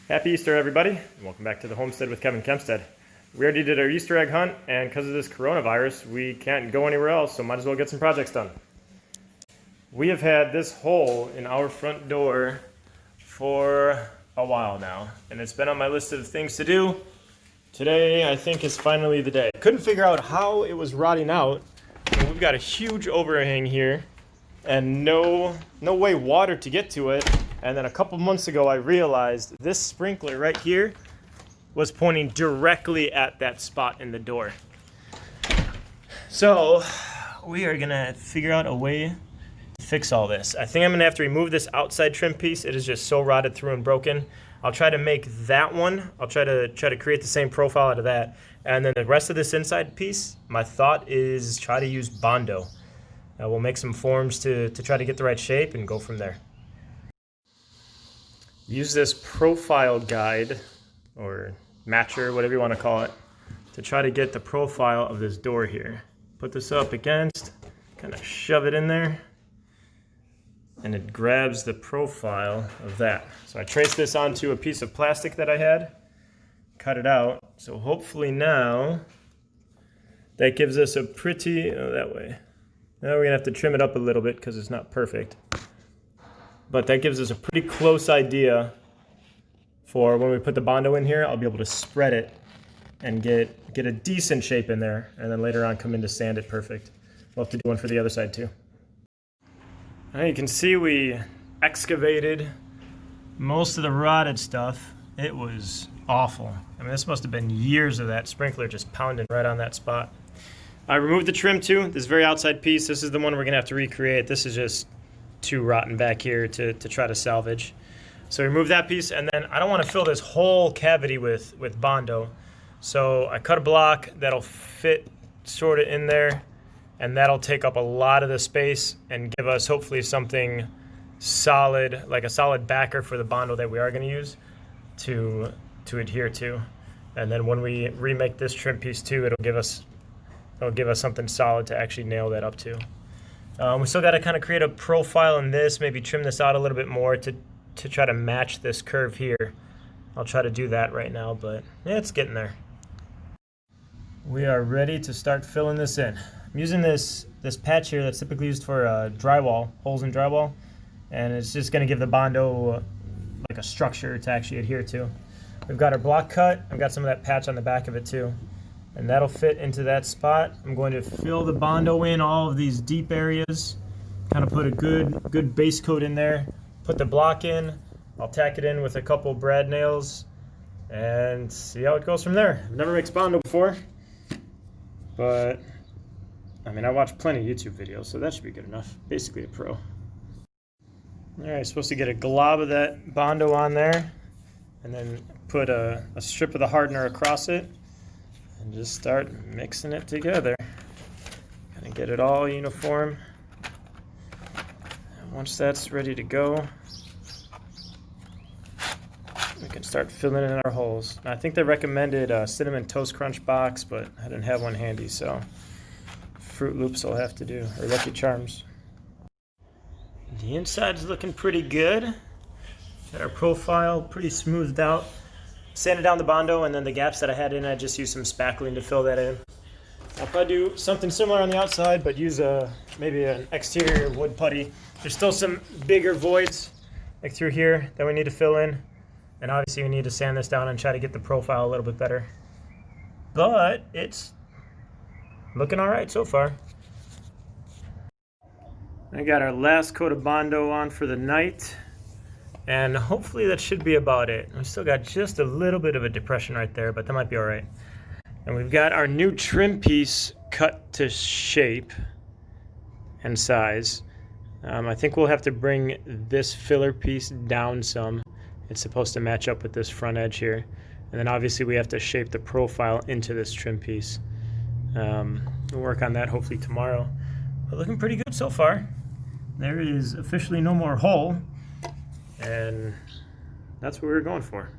Happy Easter, everybody, and welcome back to the Homestead with Kevin Kempstead. We already did our Easter egg hunt, and because of this coronavirus, we can't go anywhere else, so might as well get some projects done. We have had this hole in our front door for a while now, and it's been on my list of things to do. Today, I think, is finally the day. Couldn't figure out how it was rotting out, and we've got a huge overhang here, and no way water to get to it. And then a couple months ago, I realized this sprinkler right here was pointing directly at that spot in the door. So we are gonna figure out a way to fix all this. I think I'm gonna have to remove this outside trim piece. It is just so rotted through and broken. I'll try to make that one. I'll try to create the same profile out of that. And then the rest of this inside piece, my thought is try to use Bondo. We'll make some forms to try to get the right shape and go from there. Use this profile guide, or matcher, whatever you want to call it, to try to get the profile of this door here. Put this up against, kind of shove it in there, and it grabs the profile of that. So I traced this onto a piece of plastic that I had, cut it out, so hopefully now that gives us a pretty, that way. Now we're going to have to trim it up a little bit because it's not perfect. But that gives us a pretty close idea for when we put the Bondo in here. I'll be able to spread it and get a decent shape in there, and then later on come in to sand it perfect. We'll have to do one for the other side too. Now you can see we excavated most of the rotted stuff. It was awful. I mean, this must have been years of that sprinkler just pounding right on that spot. I removed the trim too, this very outside piece. This is the one we're gonna have to recreate. This is just too rotten back here to try to salvage. So remove that piece, and then I don't want to fill this whole cavity with Bondo. So I cut a block that'll fit sort of in there, and that'll take up a lot of the space and give us hopefully something solid, like a solid backer for the Bondo that we are going to use to adhere to. And then when we remake this trim piece too, it'll give us something solid to actually nail that up to. We still got to kind of create a profile in this, maybe trim this out a little bit more to try to match this curve here. I'll try to do that right now, but yeah, it's getting there. We are ready to start filling this in. I'm using this patch here that's typically used for drywall, holes in drywall, and it's just going to give the Bondo like a structure to actually adhere to. We've got our block cut. I've got some of that patch on the back of it too, and that'll fit into that spot. I'm going to fill the Bondo in all of these deep areas, kind of put a good base coat in there, put the block in. I'll tack it in with a couple brad nails and see how it goes from there. I've never mixed Bondo before, but I mean, I watch plenty of YouTube videos, so that should be good enough. Basically a pro. All right, supposed to get a glob of that Bondo on there, and then put a strip of the hardener across it, and just start mixing it together. Kind of get it all uniform. And once that's ready to go, we can start filling in our holes. Now, I think they recommended a Cinnamon Toast Crunch box, but I didn't have one handy, so Fruit Loops will have to do, or Lucky Charms. The inside's looking pretty good. Got our profile pretty smoothed out. Sanded down the Bondo, and then the gaps that I had in, I just used some spackling to fill that in. I'll probably do something similar on the outside, but use maybe an exterior wood putty. There's still some bigger voids like through here that we need to fill in, and obviously we need to sand this down and try to get the profile a little bit better. But it's looking all right so far. I got our last coat of Bondo on for the night. And hopefully that should be about it. We still got just a little bit of a depression right there, but that might be all right. And we've got our new trim piece cut to shape and size. I think we'll have to bring this filler piece down some. It's supposed to match up with this front edge here. And then obviously we have to shape the profile into this trim piece. We'll work on that hopefully tomorrow. But looking pretty good so far. There is officially no more hole. And that's what we were going for.